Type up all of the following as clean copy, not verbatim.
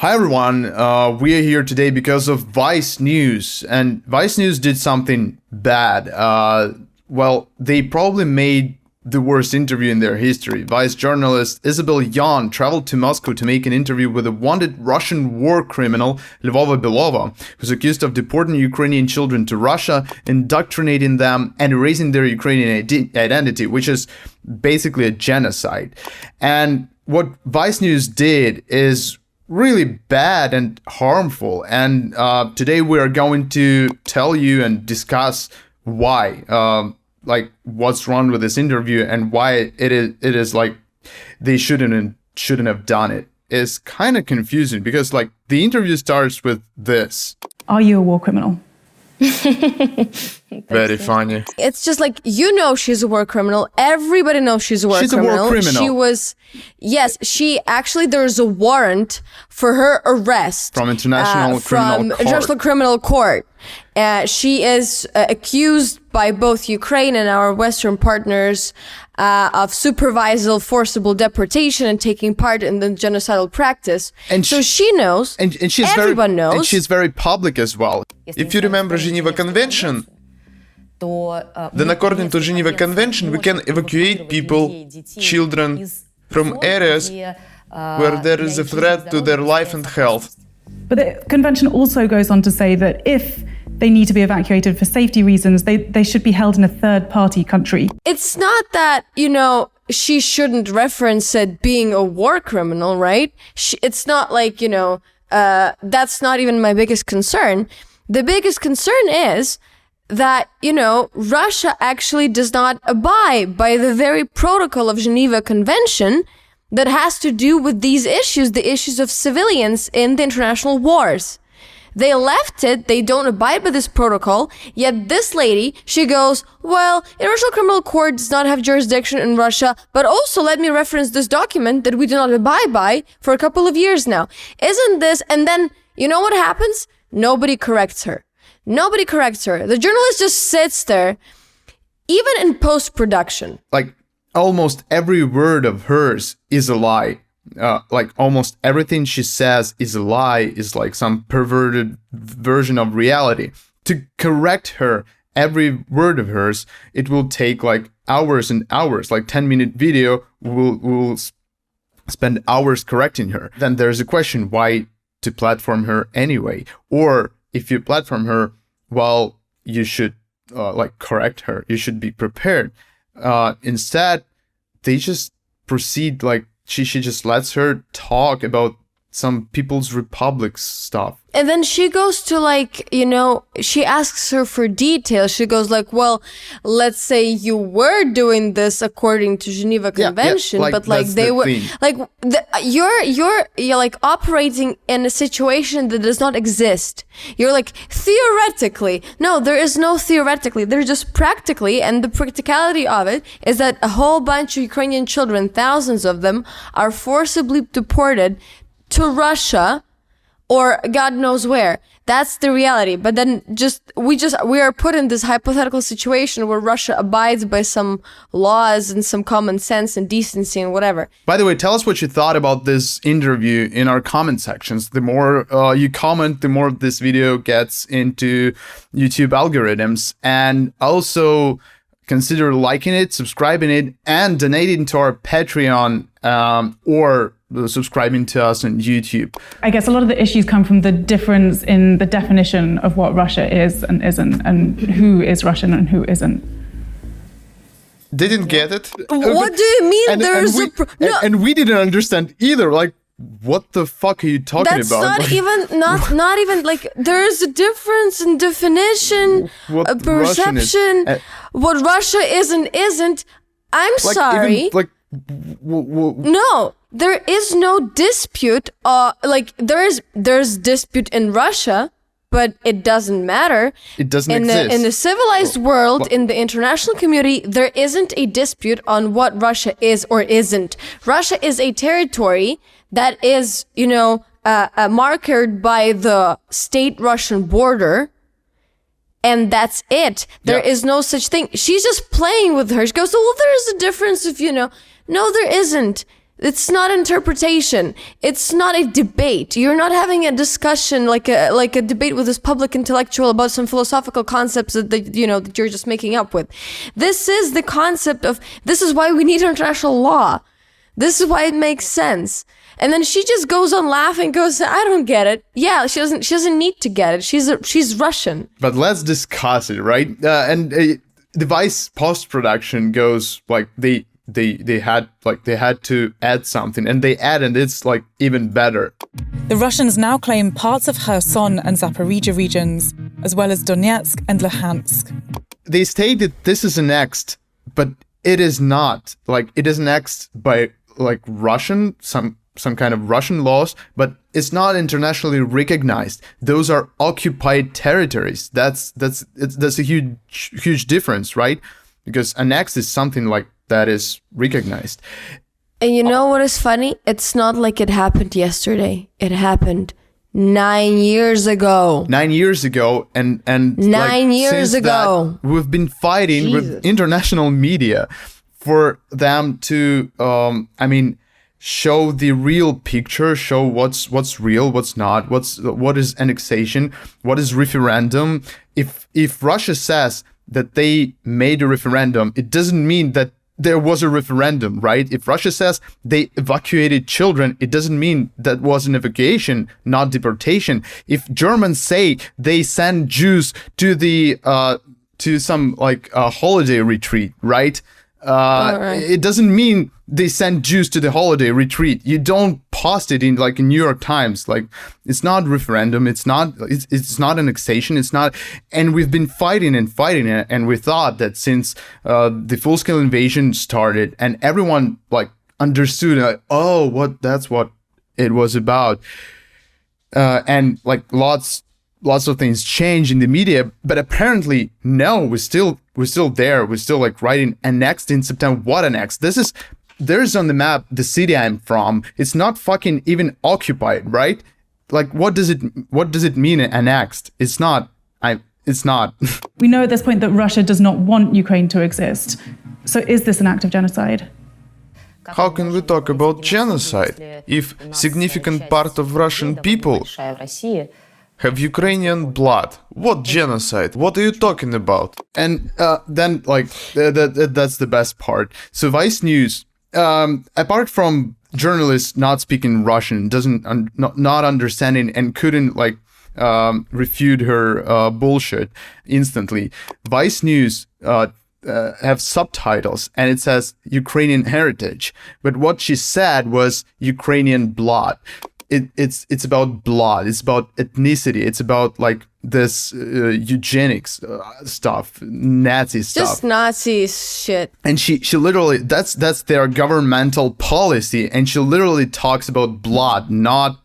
Hi everyone, we are here today because of Vice News, and Vice News did something bad. Well, they probably made the worst interview in their history. Vice journalist Isobel Yeung traveled to Moscow to make an interview with a wanted Russian war criminal, Lvova-Belova, who's accused of deporting Ukrainian children to Russia, indoctrinating them, and erasing their Ukrainian identity, which is basically a genocide. And what Vice News did is really bad and harmful, and today we are going to tell you and discuss why, what's wrong with this interview and why it is like they shouldn't have done it. It's kind of confusing because like the interview starts with this: "Are you a war criminal?" Very funny. It's just like, she's a war criminal. Everybody knows she's a war criminal. She's a war criminal. There's a warrant for her arrest. From International Criminal Court. She is accused by both Ukraine and our Western partners of supervising forcible deportation and taking part in the genocidal practice. And so she knows, and she's everyone knows. And she's very public as well. If you remember Geneva Convention, then according to Geneva Convention, we can evacuate people, children, from areas where there is a threat to their life and health. But the convention also goes on to say that if they need to be evacuated for safety reasons, they should be held in a third-party country. It's not that, she shouldn't reference it being a war criminal, right? It's not like, that's not even my biggest concern. The biggest concern is that, Russia actually does not abide by the very protocol of Geneva Convention that has to do with these issues, the issues of civilians in the international wars. They left it, they don't abide by this protocol, yet this lady, she goes, well, International Criminal Court does not have jurisdiction in Russia, but also let me reference this document that we do not abide by for a couple of years now. Isn't this, and then, you know what happens? Nobody corrects her. Nobody corrects her. The journalist just sits there, even in post-production. Like, almost every word of hers is a lie. Almost everything she says is a lie, is like some perverted version of reality. To correct her, every word of hers, it will take like hours and hours. Like 10-minute video, we'll spend hours correcting her. Then there's a question, why to platform her anyway? Or if you platform her, well, you should correct her. You should be prepared. Instead, they just proceed like she just lets her talk about some People's Republic stuff. And then she goes to she asks her for details. She goes like, well, let's say you were doing this according to Geneva Convention, but they were you're like operating in a situation that does not exist. You're like, theoretically. No, there is no theoretically. There's just practically, and the practicality of it is that a whole bunch of Ukrainian children, thousands of them, are forcibly deported to Russia or God knows where. That's the reality. But then we are put in this hypothetical situation where Russia abides by some laws and some common sense and decency and whatever. By the way, tell us what you thought about this interview in our comment sections. The more you comment, the more this video gets into YouTube algorithms. And also consider liking it, subscribing it, and donating to our Patreon or subscribing to us on YouTube. I guess a lot of the issues come from the difference in the definition of what Russia is and isn't, and who is Russian and who isn't. Didn't get it. What do you mean and we didn't understand either. Like, what the fuck are you talking about? That's not even like, there's a difference in definition, a perception, what Russia is and isn't. I'm sorry. No, there is no dispute. There's dispute in Russia, but it doesn't matter. It doesn't exist. In the civilized world, in the international community, there isn't a dispute on what Russia is or isn't. Russia is a territory that is, marked by the state Russian border. And that's it. There is no such thing. She's just playing with her. She goes, well, there is a difference if, No, there isn't. It's not interpretation. It's not a debate. You're not having a discussion like a debate with this public intellectual about some philosophical concepts that you're just making up with. This is the concept of, this is why we need international law. This is why it makes sense. And then she just goes on laughing, goes, I don't get it. Yeah, she doesn't need to get it. She's Russian. But let's discuss it, right? And the Vice post-production goes like they had to add something, and they added, it's like even better. The Russians now claim parts of Kherson and Zaporizhia regions, as well as Donetsk and Luhansk. They state that this is annexed, but it is not. Like, it is annexed by like Russian, some kind of Russian laws, but it's not internationally recognized. Those are occupied territories. That's a huge difference, right? Because annexed is something like that is recognized. And you know what is funny? It's not like it happened yesterday. It happened 9 years ago. 9 years ago, and 9 years ago. We've been fighting with international media for them to, show the real picture, show what's real, what's not, what is annexation, what is referendum. If Russia says that they made a referendum, it doesn't mean that there was a referendum, right? If Russia says they evacuated children, it doesn't mean that was an evacuation, not deportation. If Germans say they send Jews to the to some holiday retreat, right? It doesn't mean they send Jews to the holiday retreat. You don't post it in New York Times. Like, it's not referendum. It's not annexation. It's not. And we've been fighting, and we thought that since the full-scale invasion started, and everyone understood, that's what it was about. And lots of things change in the media, but apparently no, we're still there. We're still writing annexed in September. What annexed? There's on the map the city I'm from. It's not fucking even occupied, right? What does it mean annexed? It's not. It's not. We know at this point that Russia does not want Ukraine to exist. So is this an act of genocide? How can we talk about genocide if significant part of Russian people have Ukrainian blood? What genocide? What are you talking about? And then that's the best part. So Vice News, apart from journalists not speaking Russian, not understanding and couldn't refute her bullshit instantly, Vice News have subtitles, and it says Ukrainian heritage, but what she said was Ukrainian blood. It's about blood. It's about ethnicity. It's about this eugenics stuff, Nazi stuff. Just Nazi shit. And she literally, that's their governmental policy, and she literally talks about blood, not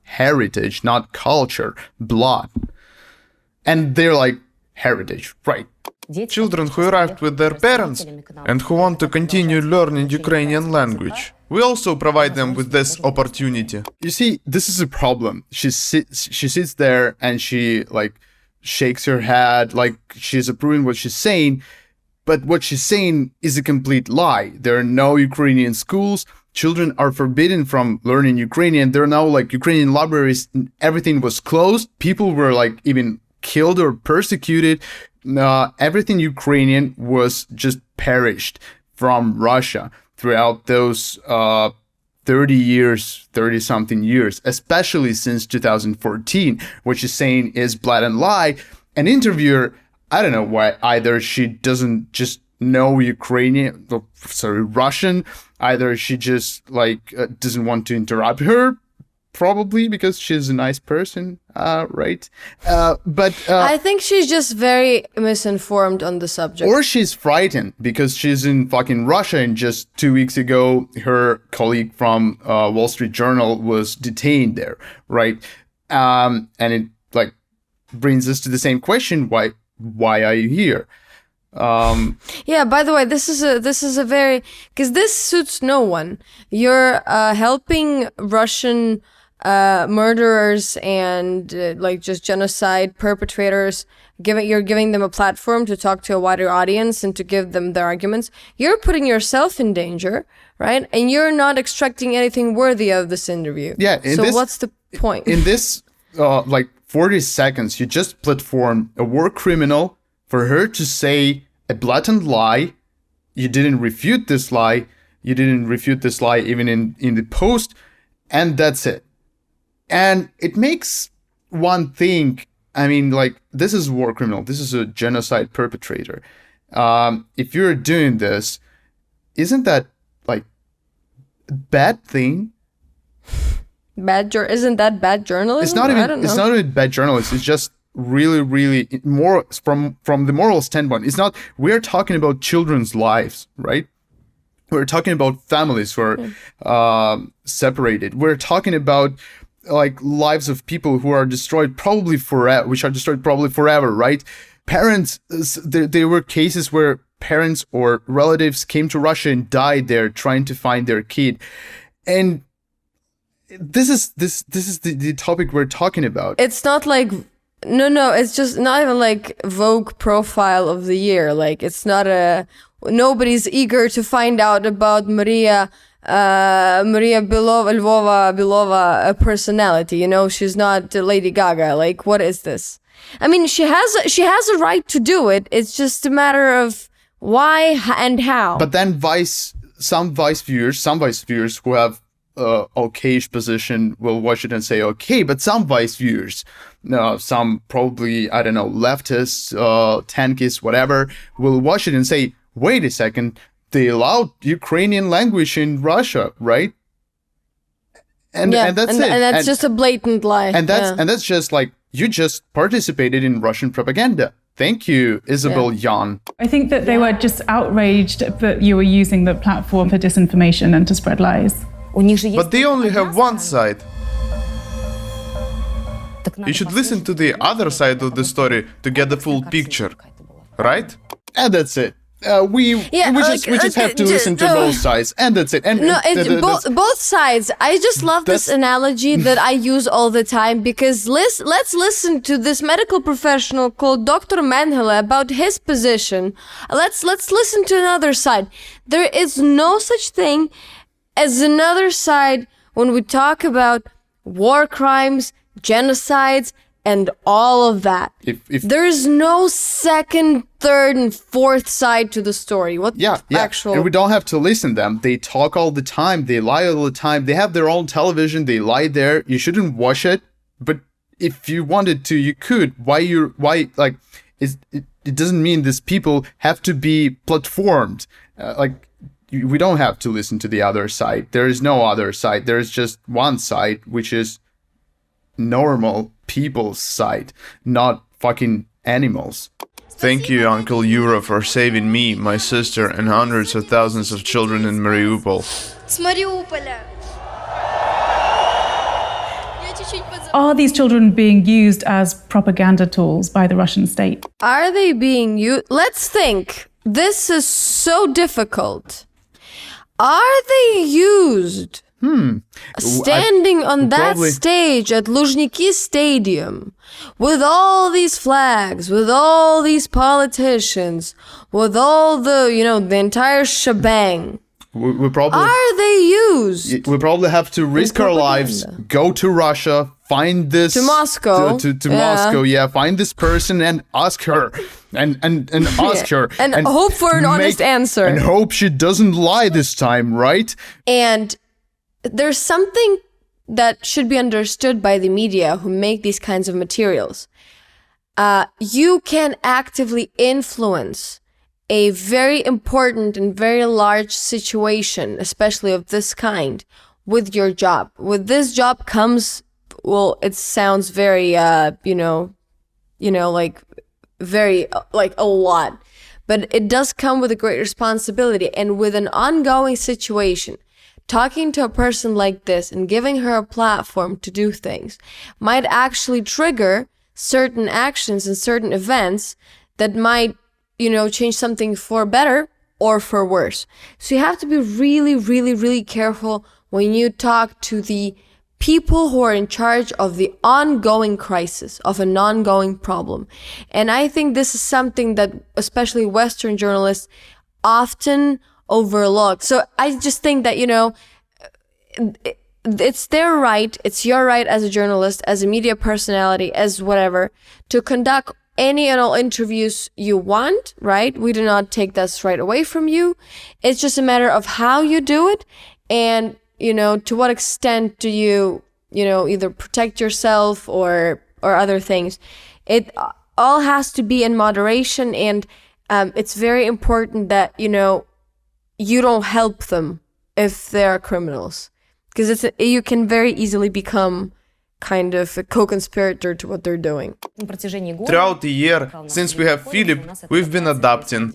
heritage, not culture, blood. And they're like, heritage, right? Children who arrived with their parents and who want to continue learning Ukrainian language. We also provide them with this opportunity. You see, this is a problem. She sits there and she shakes her head like she's approving what she's saying, but what she's saying is a complete lie. There are no Ukrainian schools. Children are forbidden from learning Ukrainian. There are now Ukrainian libraries. Everything was closed. People were even killed or persecuted. Everything Ukrainian was just perished from Russia throughout those 30-something years, especially since 2014. What she's saying is blatant lie. An interviewer, I don't know why, either she doesn't just know Russian, either she just doesn't want to interrupt her, probably because she's a nice person, right? But I think she's just very misinformed on the subject. Or she's frightened because she's in fucking Russia, and just 2 weeks ago, her colleague from Wall Street Journal was detained there, right? And it brings us to the same question: why are you here? Yeah, by the way, this is a very, because this suits no one. You're helping Russian murderers and like just genocide perpetrators, you're giving them a platform to talk to a wider audience and to give them their arguments, you're putting yourself in danger, right? And you're not extracting anything worthy of this interview. Yeah. So what's the point? In this, like 40 seconds, you just platform a war criminal for her to say a blatant lie. You didn't refute this lie. You didn't refute this lie even in the post. And that's it. And it makes one think, I mean, like, this is a war criminal. This is a genocide perpetrator. If you're doing this, isn't that like a bad thing? Isn't that bad journalism? It's not even. I don't know. It's not even bad journalism. It's just really, really more from the moral standpoint. It's not. We're talking about children's lives, right? We're talking about families who are separated. We're talking about like lives of people who are destroyed probably forever, right? Parents. There were cases where parents or relatives came to Russia and died there trying to find their kid, and this is the topic we're talking about. It's not like it's just not even like Vogue profile of the year. Like, it's not nobody's eager to find out about Maria Belova, Lvova-Belova personality. You know, she's not Lady Gaga. Like, what is this? I mean, she has a right to do it. It's just a matter of why and how. But then some Vice viewers who have okayish position will watch it and say okay, but some Vice viewers, some probably, I don't know, leftists, tankists, whatever, will watch it and say, wait a second, they allowed Ukrainian language in Russia, right? And that's it. And that's just a blatant lie. And that's just like, you just participated in Russian propaganda. Thank you, Isobel Yeung. I think that they were just outraged that you were using the platform for disinformation and to spread lies. But they only have one side. You should listen to the other side of the story to get the full picture, right? And that's it. We just have to listen to both sides, and that's it. And both sides. I just love this analogy that I use all the time, because let's listen to this medical professional called Dr. Mengele about his position. Let's listen to another side. There is no such thing as another side when we talk about war crimes, genocides, and all of that. If there is no second, third, and fourth side to the story. And we don't have to listen to them. They talk all the time. They lie all the time. They have their own television. They lie there. You shouldn't watch it. But if you wanted to, you could. It doesn't mean these people have to be platformed. We don't have to listen to the other side. There is no other side. There is just one side, which is normal people's side, not fucking animals. Thank you, Uncle Yura, for saving me, my sister, and hundreds of thousands of children in Mariupol. Are these children being used as propaganda tools by the Russian state? Are they being used? Let's think. This is so difficult. Are they used? Standing on that stage at Luzhniki Stadium with all these flags, with all these politicians, with all the entire shebang. We probably are they used? We probably have to risk our lives, go to Russia, find this to Moscow, to Moscow, find this person and ask her, and ask her, and hope for an honest answer, and hope she doesn't lie this time, right? And there's something that should be understood by the media who make these kinds of materials. You can actively influence a very important and very large situation, especially of this kind, with your job. With this job comes, it sounds very, very, like a lot. But it does come with a great responsibility, and with an ongoing situation. Talking to a person like this and giving her a platform to do things might actually trigger certain actions and certain events that might, change something for better or for worse. So you have to be really, really, really careful when you talk to the people who are in charge of the ongoing crisis, of an ongoing problem. And I think this is something that especially Western journalists often overlook. So I just think that, it's their right, it's your right as a journalist, as a media personality, as whatever, to conduct any and all interviews you want, right? We do not take this right away from you. It's just a matter of how you do it and, to what extent do you, either protect yourself or other things. It all has to be in moderation, and it's very important that, you don't help them if they're criminals. Because you can very easily become kind of a co-conspirator to what they're doing. Throughout the year, since we have Philip, we've been adopting.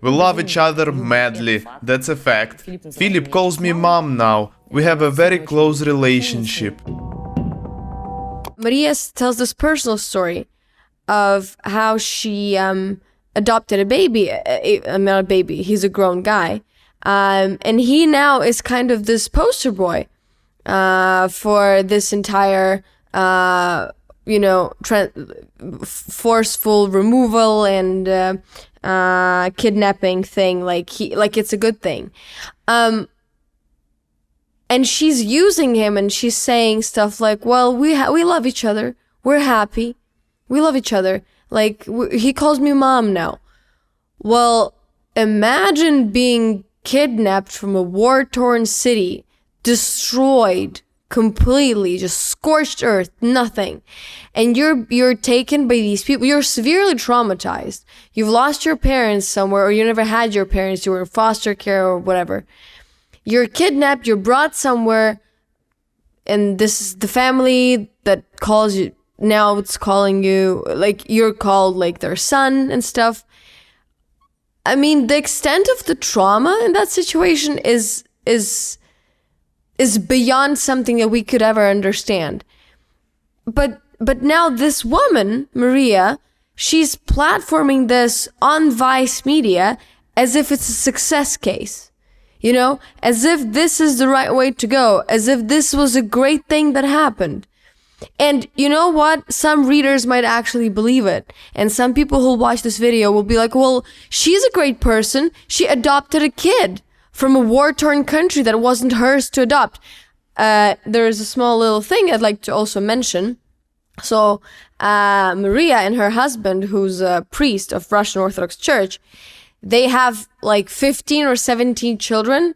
We love each other madly, that's a fact. Philip calls me mom now. We have a very close relationship. Maria tells this personal story of how she adopted a baby. Not a baby, he's a grown guy. And he now is kind of this poster boy for this entire, forceful removal and kidnapping thing. Like it's a good thing. And she's using him, and she's saying stuff like, "Well, we love each other. We're happy. We love each other. Like he calls me mom now." Well, imagine being kidnapped from a war-torn city, destroyed completely, just scorched earth, nothing, and you're taken by these people. You're severely traumatized. You've lost your parents somewhere, or you never had your parents. You were in foster care or whatever. You're kidnapped. You're brought somewhere, and this is the family that calls you. Now it's calling you, like you're called like their son and stuff. I mean, the extent of the trauma in that situation is beyond something that we could ever understand. But now this woman, Maria, she's platforming this on Vice Media as if it's a success case, as if this is the right way to go, as if this was a great thing that happened. And you know what? Some readers might actually believe it. And some people who'll watch this video will be like, well, she's a great person. She adopted a kid from a war-torn country that wasn't hers to adopt. There is a small little thing I'd like to also mention. So Maria and her husband, who's a priest of Russian Orthodox Church, they have like 15 or 17 children,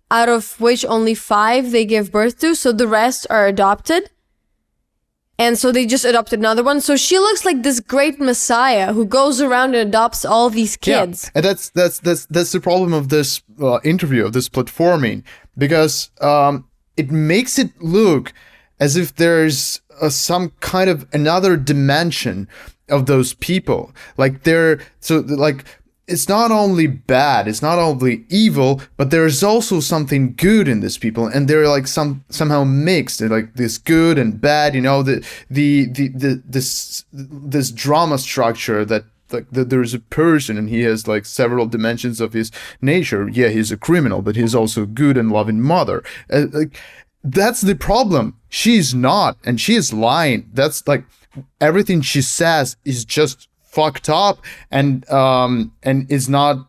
out of which only 5 they give birth to. So the rest are adopted. And so they just adopted another one. So she looks like this great messiah who goes around and adopts all these kids. Yeah, and that's the problem of this interview, of this platforming, because it makes it look as if there's some kind of another dimension of those people. It's not only bad, it's not only evil, but there's also something good in these people, and they're like somehow mixed. They're like this good and bad, this drama structure that there's a person and he has like several dimensions of his nature. Yeah, he's a criminal, but he's also good and loving mother. That's the problem. She's not, and she is lying. That's like everything she says is just fucked up, and is not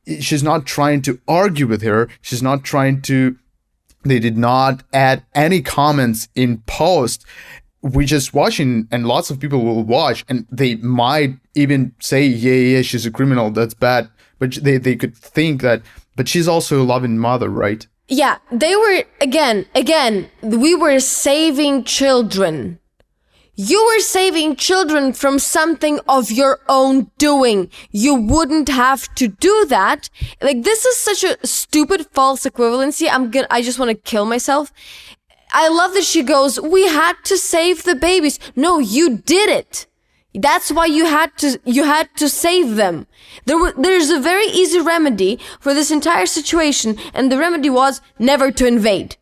she's not trying to argue with her. She's not trying to. They did not add any comments in post. We just watching, and lots of people will watch, and they might even say, yeah, she's a criminal, that's bad. But they could think that, but she's also a loving mother, right? Yeah, they were, again, we were saving children. You were saving children from something of your own doing. You wouldn't have to do that. Like, this is such a stupid false equivalency. I just want to kill myself. I love that she goes, we had to save the babies. No, you did it. That's why you had to save them. There's a very easy remedy for this entire situation, and the remedy was never to invade.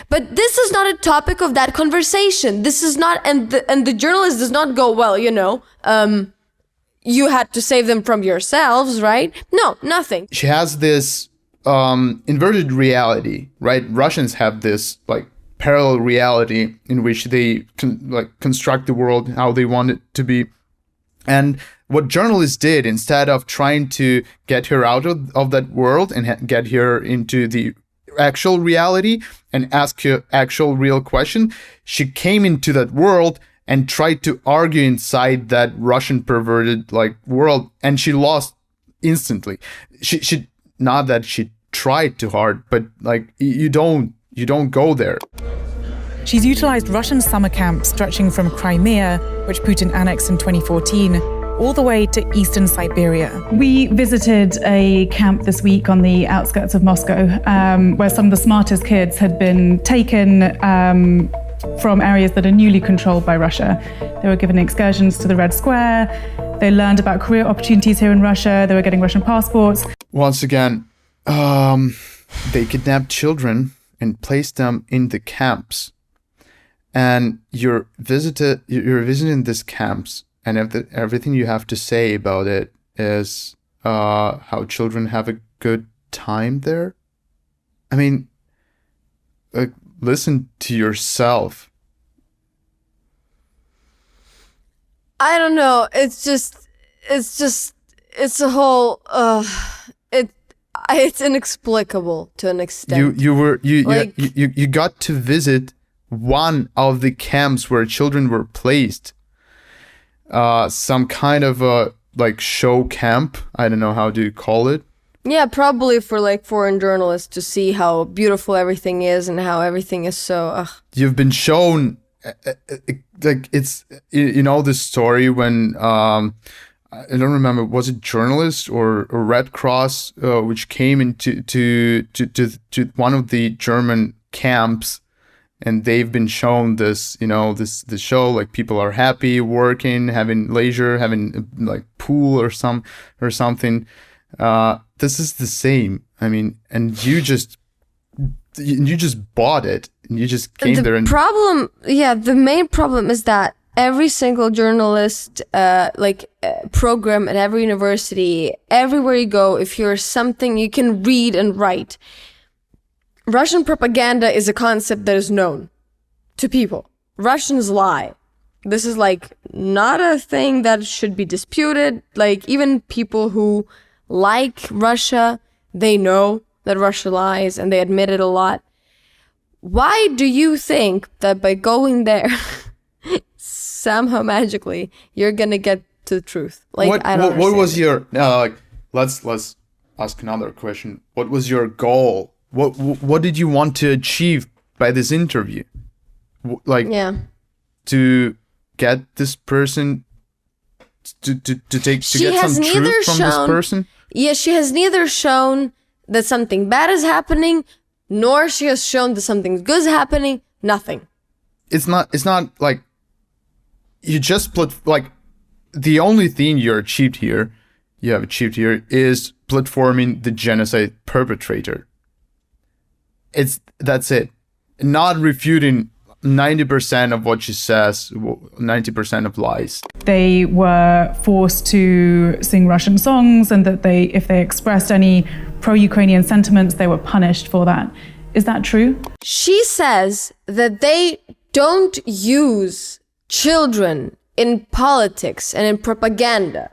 But this is not a topic of that conversation. This is not, and the journalist does not go, well, you had to save them from yourselves, right? No, nothing. She has this inverted reality, right? Russians have this like parallel reality in which they construct the world how they want it to be. And what journalists did, instead of trying to get her out of that world and get her into the actual reality and ask her actual real question, she came into that world and tried to argue inside that Russian perverted like world, and she lost instantly. She not that she tried too hard, but like you don't go there. She's utilised Russian summer camps stretching from Crimea, which Putin annexed in 2014, all the way to eastern Siberia. We visited a camp this week on the outskirts of Moscow, where some of the smartest kids had been taken from areas that are newly controlled by Russia. They were given excursions to the Red Square. They learned about career opportunities here in Russia. They were getting Russian passports. Once again, they kidnapped children and placed them in the camps. And you're visiting these camps, and everything you have to say about it is how children have a good time there. I mean, like, listen to yourself. I don't know. It's a whole. It's inexplicable to an extent. You got to visit one of the camps where children were placed. Some kind of a like show camp. I don't know how do you call it. Yeah, probably for like foreign journalists to see how beautiful everything is and how everything is so. You've been shown, like it's this story when I don't remember, was it journalist or Red Cross which came into to one of the German camps. And they've been shown this, this show, like people are happy, working, having leisure, having like pool or something. This is the same. I mean, and you just bought it, and you just came there. And the main problem is that every single journalist, program at every university, everywhere you go, if you're something you can read and write. Russian propaganda is a concept that is known to people. Russians lie. This is like not a thing that should be disputed. Like even people who like Russia, they know that Russia lies and they admit it a lot. Why do you think that by going there, somehow magically, you're gonna get to the truth? Like what was your let's ask another question. What was your goal? What did you want to achieve by this interview? To get this person to get some truth from this person? Yeah, she has neither shown that something bad is happening, nor she has shown that something good is happening. Nothing. It's not like you just the only thing you have achieved here is platforming the genocide perpetrator. That's it. Not refuting 90% of what she says, 90% of lies. They were forced to sing Russian songs, and that if they expressed any pro-Ukrainian sentiments, they were punished for that. Is that true? She says that they don't use children in politics and in propaganda.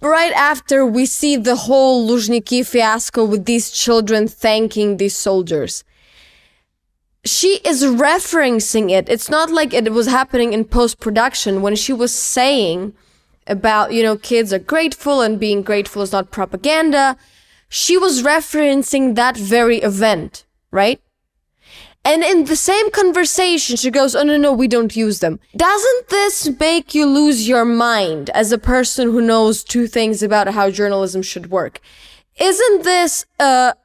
Right after we see the whole Luzhniki fiasco with these children thanking these soldiers. She is referencing it. It's not like it was happening in post-production when she was saying about, kids are grateful and being grateful is not propaganda. She was referencing that very event, right? And in the same conversation, she goes, oh, no, we don't use them. Doesn't this make you lose your mind as a person who knows two things about how journalism should work? Isn't this, what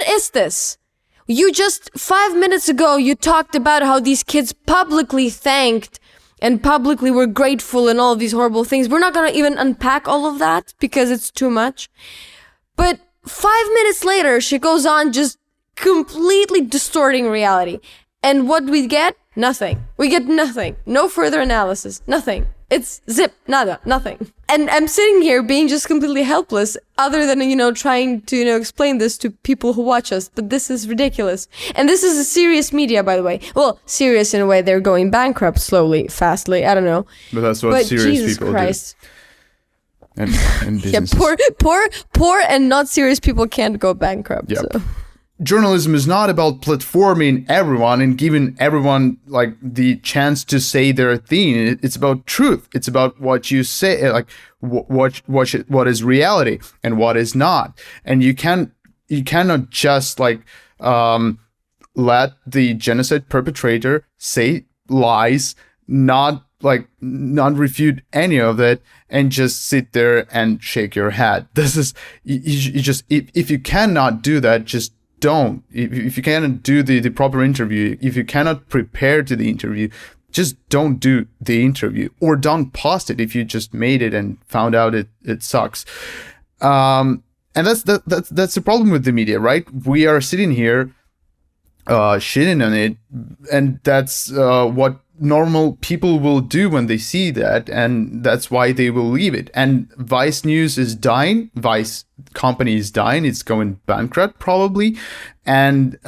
is this? You just 5 minutes ago, you talked about how these kids publicly thanked and publicly were grateful and all of these horrible things. We're not going to even unpack all of that because it's too much. But 5 minutes later, she goes on just completely distorting reality. And what we get? Nothing. We get nothing. No further analysis. Nothing. It's zip, nada, nothing. And I'm sitting here being just completely helpless, other than, trying to, explain this to people who watch us. But this is ridiculous. And this is a serious media, by the way. Well, serious in a way, they're going bankrupt slowly, fastly, I don't know. But that's what serious Jesus people Christ. do. And businesses. Yeah, poor and not serious people can't go bankrupt. Yep. So. Journalism is not about platforming everyone and giving everyone like the chance to say their thing. It's about truth. It's about what you say, like what is reality and what is not. And you cannot just like let the genocide perpetrator say lies, not refute any of it, and just sit there and shake your head. This is you just if you cannot do that, just don't. If you cannot do the proper interview, if you cannot prepare to the interview, just don't do the interview, or don't post it if you just made it and found out it sucks. And that's the problem with the media, right? We are sitting here shitting on it, and that's what normal people will do when they see that, and that's why they will leave it. And Vice News is dying. Vice company is dying. It's going bankrupt probably, and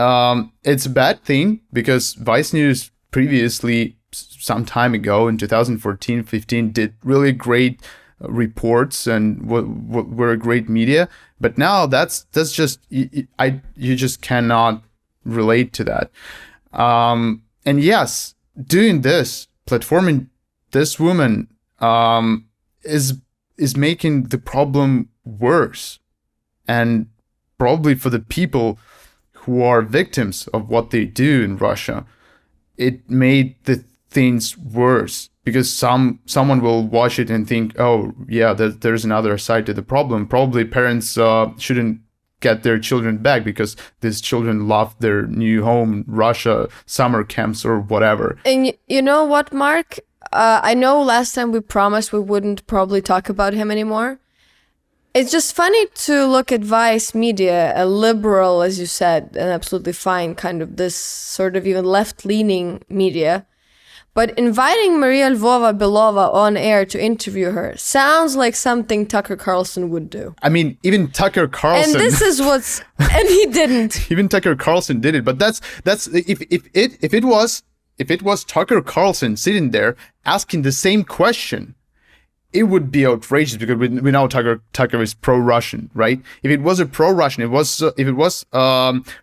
it's a bad thing, because Vice News previously, some time ago in 2014-15, did really great reports and were a great media. But now that's just you just cannot relate to that. And yes, doing this, platforming this woman, is making the problem worse, and probably for the people who are victims of what they do in Russia, it made the things worse, because someone will watch it and think, oh yeah, there's another side to the problem. Probably parents shouldn't get their children back because these children love their new home, Russia, summer camps or whatever. And you know what, Mark? I know last time we promised we wouldn't probably talk about him anymore. It's just funny to look at Vice Media, a liberal, as you said, and absolutely fine, kind of this sort of even left-leaning media. But inviting Maria Lvova-Belova on air to interview her sounds like something Tucker Carlson would do. I mean, even Tucker Carlson. And this is what's, and he didn't. Even Tucker Carlson did it. But that's if it was Tucker Carlson sitting there asking the same question, it would be outrageous, because we know Tucker is pro-Russian, right? If it was a pro-Russian, if it was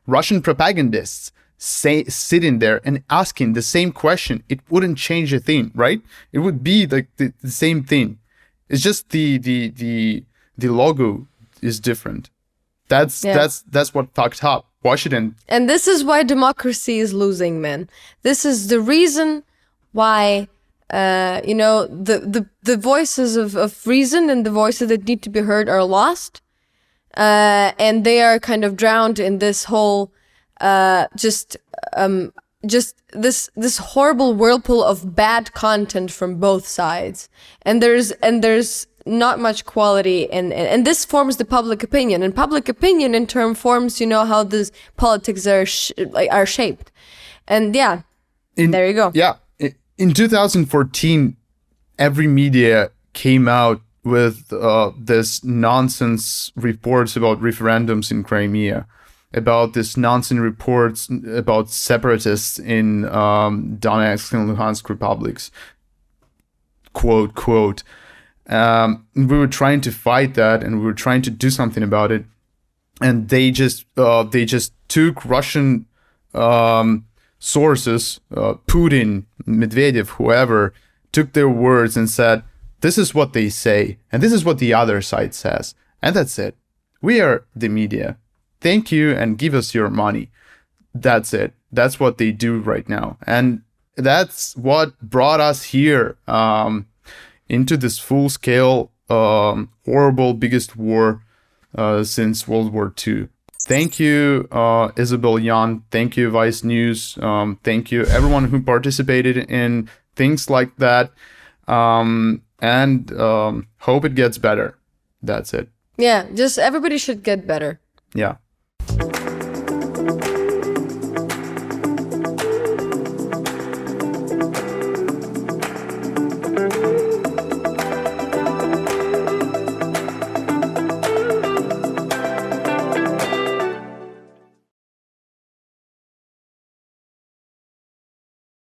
Russian propagandists sitting there and asking the same question, it wouldn't change a thing, right? It would be like the same thing. It's just the logo is different. That's what fucked up Washington. And this is why democracy is losing, man. This is the reason why the voices of reason and the voices that need to be heard are lost, and they are kind of drowned in this whole just this horrible whirlpool of bad content from both sides, and there's not much quality, and this forms the public opinion, and public opinion in turn forms how these politics are shaped, and there you go. In 2014, every media came out with this nonsense reports about referendums in Crimea, about this nonsense reports about separatists in Donetsk and Luhansk republics. Quote. We were trying to fight that, and we were trying to do something about it. And they just took Russian sources, Putin, Medvedev, whoever, took their words and said, this is what they say, and this is what the other side says. And that's it. We are the media. Thank you, and give us your money. That's it. That's what they do right now. And that's what brought us here, into this full-scale, horrible, biggest war since World War II. Thank you, Isobel Yeung. Thank you, Vice News. Thank you, everyone who participated in things like that. And hope it gets better. That's it. Yeah, just everybody should get better. Yeah.